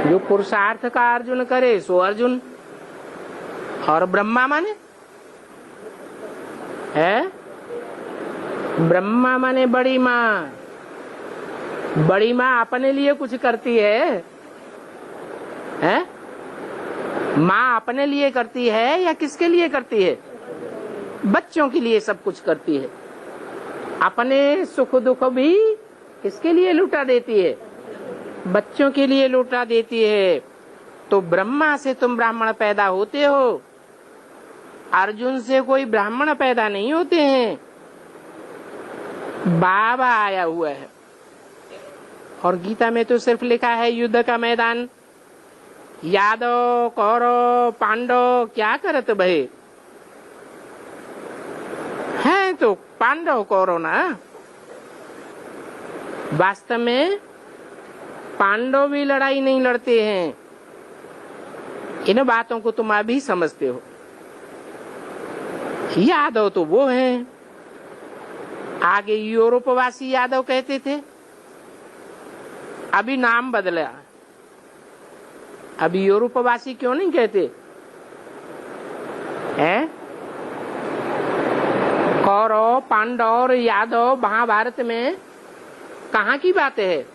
जो पुरुषार्थ का अर्जुन करे सो अर्जुन। और ब्रह्मा माने है, ब्रह्मा माने बड़ी माँ। बड़ी माँ अपने लिए कुछ करती है? माँ अपने लिए करती है या किसके लिए करती है? बच्चों के लिए सब कुछ करती है। अपने सुख दुख भी किसके लिए लुटा देती है? बच्चों के लिए लुटा देती है। तो ब्रह्मा से तुम ब्राह्मण पैदा होते हो, अर्जुन से कोई ब्राह्मण पैदा नहीं होते हैं। बाबा आया हुआ है। और गीता में तो सिर्फ लिखा है युद्ध का मैदान। यादव कौरव पांडव क्या करत भय है, तो पांडव कौरव ना। वास्तव में पांडव भी लड़ाई नहीं लड़ते हैं। इन बातों को तुम अभी समझते हो। यादव तो वो हैं, आगे यूरोपवासी यादव कहते थे, अभी नाम बदला। अभी यूरोपवासी क्यों नहीं कहते हैं? कौरव पांडव और यादव महाभारत में कहाँ की बात है?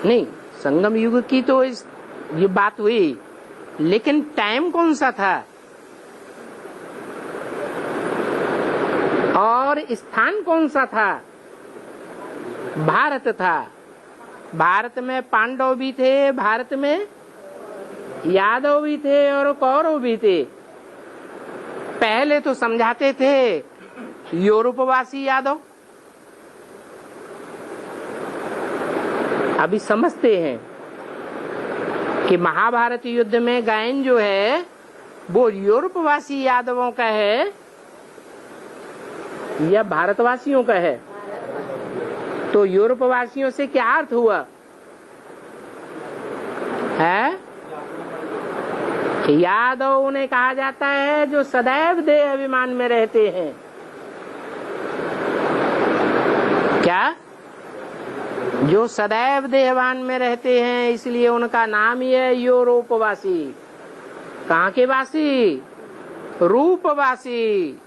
नहीं, संगम युग की तो ये बात हुई, लेकिन टाइम कौन सा था और स्थान कौन सा था? भारत था। भारत में पांडव भी थे, भारत में यादव भी थे और कौरव भी थे। पहले तो समझाते थे यूरोपवासी यादव, अभी समझते हैं कि महाभारत युद्ध में गायन जो है वो यूरोपवासी यादवों का है या भारतवासियों का है। तो यूरोपवासियों से क्या अर्थ हुआ है? यादव उन्हें कहा जाता है जो सदैव देह अभिमान में रहते हैं। क्या? जो सदैव देहवान में रहते हैं, इसलिए उनका नाम ही है यूरोपवासी। कहाँ के वासी? रूपवासी।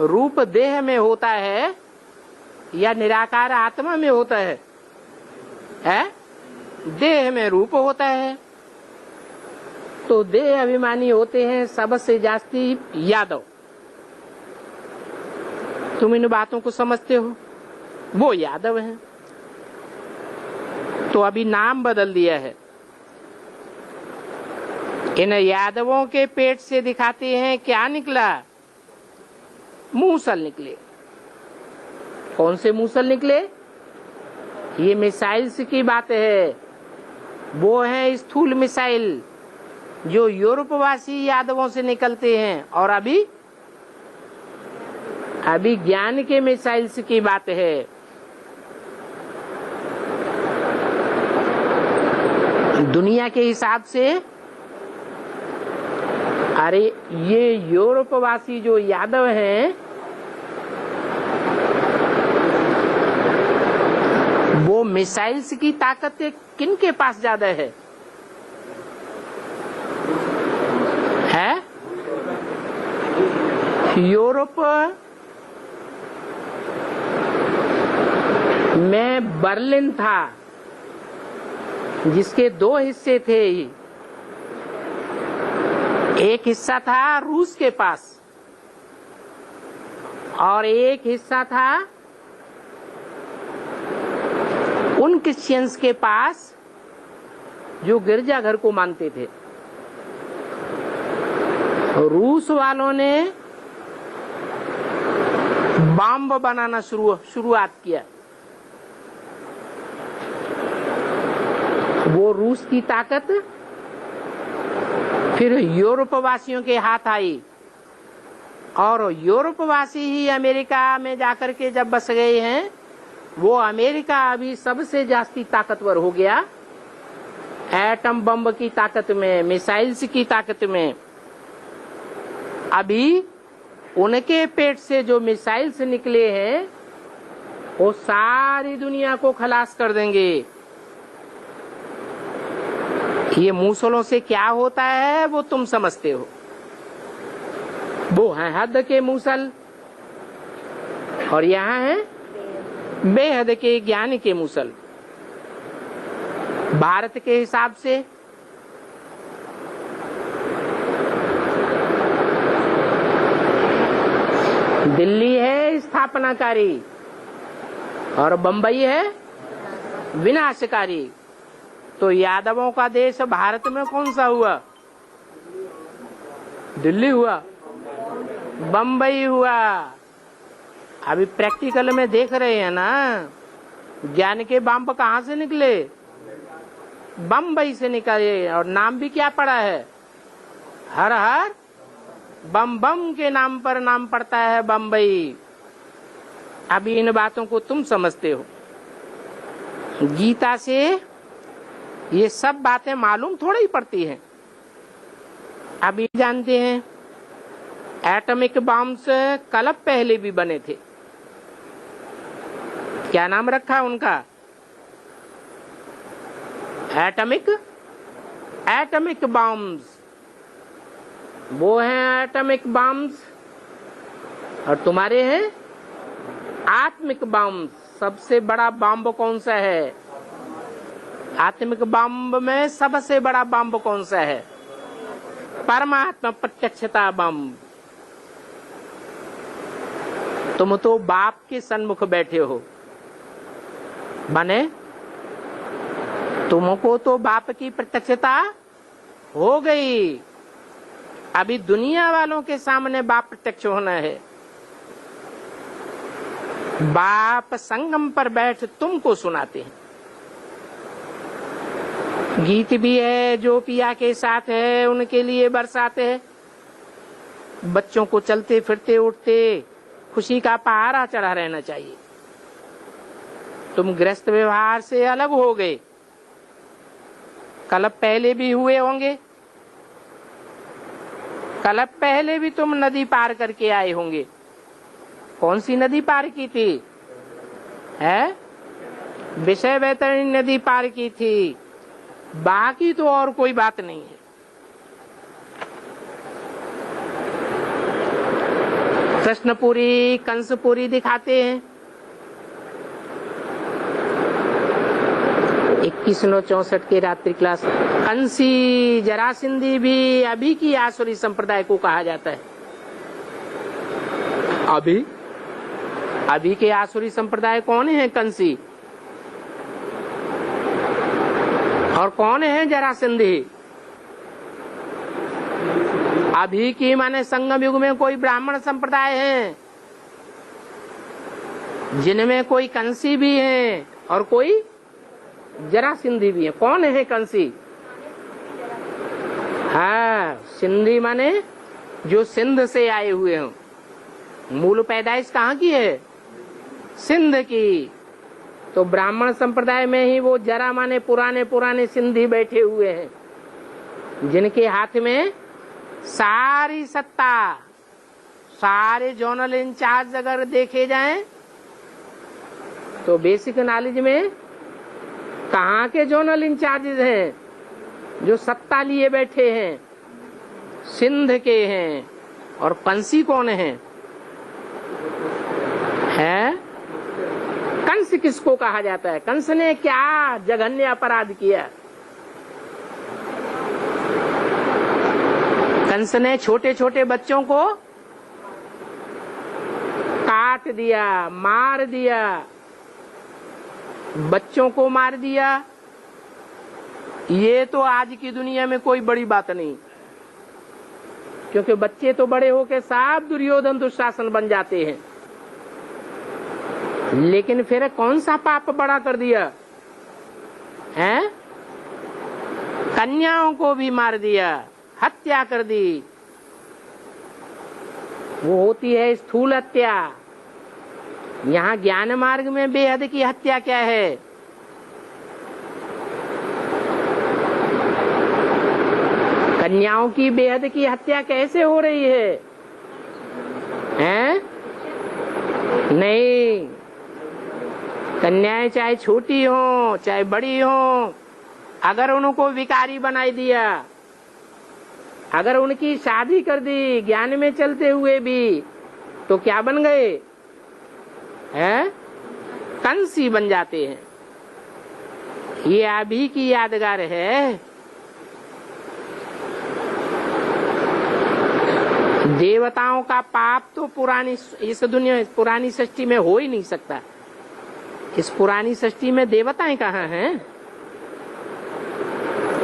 रूप देह में होता है या निराकार आत्मा में होता है? देह में रूप होता है। तो देह अभिमानी होते हैं सबसे जास्ती यादव। तुम इन बातों को समझते हो? वो यादव हैं। तो अभी नाम बदल दिया है। इन यादवों के पेट से दिखाते हैं क्या निकला? मूसल निकले। कौन से मूसल निकले? ये मिसाइल्स की बात है। वो है स्थूल मिसाइल जो यूरोपवासी यादवों से निकलते हैं। और अभी ज्ञान के मिसाइल्स की बात है। दुनिया के हिसाब से अरे ये यूरोपवासी जो यादव हैं वो मिसाइल्स की ताकत किन के पास ज्यादा है? यूरोप में बर्लिन था जिसके दो हिस्से थे। एक हिस्सा था रूस के पास और एक हिस्सा था उन क्रिश्चियंस के पास जो गिरजाघर को मानते थे। रूस वालों ने बम बनाना शुरुआत किया। वो रूस की ताकत फिर यूरोपवासियों के हाथ आई और यूरोपवासी ही अमेरिका में जाकर के जब बस गए हैं, वो अमेरिका अभी सबसे जास्ती ताकतवर हो गया एटम बम की ताकत में, मिसाइल्स की ताकत में। अभी उनके पेट से जो मिसाइल्स निकले हैं वो सारी दुनिया को खलास कर देंगे। ये मूसलों से क्या होता है वो तुम समझते हो। वो है हद के मूसल और यहाँ है बेहद के ज्ञान के मूसल। भारत के हिसाब से दिल्ली है स्थापनाकारी और बंबई है विनाशकारी। तो यादवों का देश भारत में कौन सा हुआ? दिल्ली हुआ, बंबई हुआ। अभी प्रैक्टिकल में देख रहे हैं ना, ज्ञान के बम कहाँ से निकले? बंबई से निकले। और नाम भी क्या पड़ा है? हर हर बम बम के नाम पर नाम पड़ता है बंबई। अभी इन बातों को तुम समझते हो। गीता से ये सब बातें मालूम थोड़ी ही पड़ती हैं। अभी जानते हैं एटॉमिक बॉम्ब्स कल पहले भी बने थे। क्या नाम रखा उनका? Atomic bombs. वो हैं एटॉमिक बॉम्ब्स और तुम्हारे हैं आत्मिक बॉम्ब। सबसे बड़ा बॉम्ब कौन सा है? आत्मिक बॉम्ब में सबसे बड़ा बॉम्ब कौन सा है? परमात्मा प्रत्यक्षता बॉम्ब। तुम तो बाप के सन्मुख बैठे हो, माने तुमको तो बाप की प्रत्यक्षता हो गई। अभी दुनिया वालों के सामने बाप प्रत्यक्ष होना है। बाप संगम पर बैठ तुमको सुनाते हैं। गीत भी है जो पिया के साथ है उनके लिए बरसाते हैं। बच्चों को चलते फिरते उठते खुशी का पहाड़ा चढ़ा रहना चाहिए। तुम गृहस्थ व्यवहार से अलग हो गए। कल पहले भी हुए होंगे। कल पहले भी तुम नदी पार करके आए होंगे। कौन सी नदी पार की थी? है विषय वैतरणी नदी पार की थी। बाकी तो और कोई बात नहीं है। कृष्णपुरी कंसपुरी दिखाते हैं। 2164 की रात्रि क्लास। कंसी जरासिंधी भी अभी की आसुरी संप्रदाय को कहा जाता है। अभी के आसुरी संप्रदाय कौन है? कंसी। और कौन है जरासिंधी? अभी की माने संगम युग में कोई ब्राह्मण संप्रदाय है जिनमें कोई कंसी भी है और कोई जरासिंधी भी है। कौन है कंसी? हाँ, सिंधी माने जो सिंध से आए हुए हों। मूल पैदाइश कहाँ की है? सिंध की। तो ब्राह्मण संप्रदाय में ही वो जरा माने पुराने सिंधी बैठे हुए हैं जिनके हाथ में सारी सत्ता, सारे जोनल इंचार्ज अगर देखे जाएं तो बेसिक नॉलेज में कहाँ के जोनल इंचार्जेस हैं? जो सत्ता लिए बैठे हैं सिंध के हैं। और कंसी कौन है? कंस किसको कहा जाता है? कंस ने क्या जघन्य अपराध किया? कंस ने छोटे छोटे बच्चों को काट दिया, मार दिया। बच्चों को मार दिया। ये तो आज की दुनिया में कोई बड़ी बात नहीं, क्योंकि बच्चे तो बड़े होके सब दुर्योधन दुशासन बन जाते हैं। लेकिन फिर कौन सा पाप बड़ा कर दिया है? कन्याओं को भी मार दिया, हत्या कर दी। वो होती है स्थूल हत्या। यहाँ ज्ञान मार्ग में बेहद की हत्या क्या है? कन्याओं की बेहद की हत्या कैसे हो रही है? हैं? नहीं, कन्याएं चाहे छोटी हो चाहे बड़ी हो, अगर उनको विकारी बनाई दिया, अगर उनकी शादी कर दी ज्ञान में चलते हुए भी, तो क्या बन गए? हैं? कंसी बन जाते हैं। ये अभी की यादगार है। देवताओं का पाप तो पुरानी इस दुनिया पुरानी सृष्टि में हो ही नहीं सकता। इस पुरानी सृष्टि में देवताएं कहाँ हैं?